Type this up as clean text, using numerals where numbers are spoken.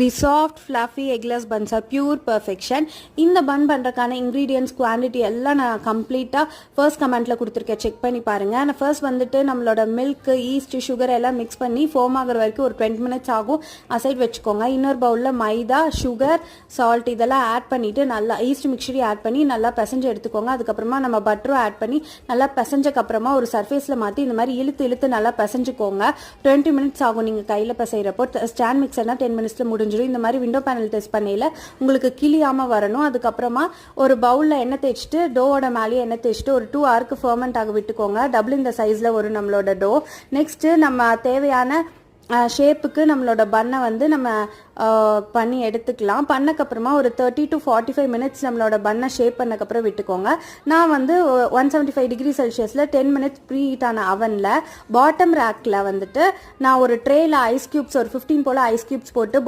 The soft fluffy eggless buns are pure perfection. இந்த bun பண்ணுறதுக்கான ingredients quantity எல்லாம் நான் கம்ப்ளீட்டாக ஃபர்ஸ்ட் கமெண்ட்டில் கொடுத்துருக்கேன், செக் பண்ணி பாருங்கள். நான் ஃபர்ஸ்ட் வந்துட்டு நம்மளோட மில்க், ஈஸ்ட், சுகர் எல்லாம் மிக்ஸ் பண்ணி ஃபோம் ஆகிற வரைக்கும் ஒரு 20 minutes ஆகும். அசைட் வச்சுக்கோங்க. இன்னொரு பவுலில் மைதா, சுகர், சால்ட் இதெல்லாம் ஆட் பண்ணிவிட்டு நல்லா ஈஸ்ட் மிக்சரி ஆட் பண்ணி நல்லா பிசைஞ்சு எடுத்துக்கோங்க. அதுக்கப்புறமா நம்ம பட்டரும் ஆட் பண்ணி நல்லா பிசைஞ்சக்கப்புறமா ஒரு சர்ஃபேஸில் மாற்றி இந்த மாதிரி இழுத்து நல்லா பிசைஞ்சுக்கோங்க. 20 minutes ஆகும் நீங்கள் கையில் பிசைகிறப்போ. ஸ்டாண்ட் மிக்சர்னா 10 minutes முடிஞ்சிடும். இந்த மாதிரி விண்டோ பேனல் டெஸ்ட் பண்ணையில் உங்களுக்கு கிளியாமல் வரணும். அதுக்கப்புறமா ஒரு பவுலில் எண்ணெய் தேய்ச்சிட்டு டோவோட மேலேயே எண்ணெய் தேய்ச்சிட்டு ஒரு 2 hours ஃபர்மெண்ட் ஆக விட்டுக்கோங்க. டபுள் இந்த சைஸில் ஒரு நம்மளோட டோ. நெக்ஸ்ட்டு நம்ம தேவையான ஷேப்புக்கு நம்மளோட பண்ணை வந்து நம்ம பண்ணி எடுத்துக்கலாம். பண்ணக்கப்புறமா ஒரு 30 to 45 minutes நம்மளோட பண்ணை ஷேப் பண்ணக்கப்புறம் விட்டுக்கோங்க. நான் வந்து 175 degree Celsiusல 10 minutes ப்ரீ ஹீட் ஆன அவனில் பாட்டம் ரேக்கில் வந்துட்டு நான் ஒரு ட்ரேயில் ஐஸ் க்யூப்ஸ் ஒரு 15 போல் ஐஸ் க்யூப்ஸ் போட்டு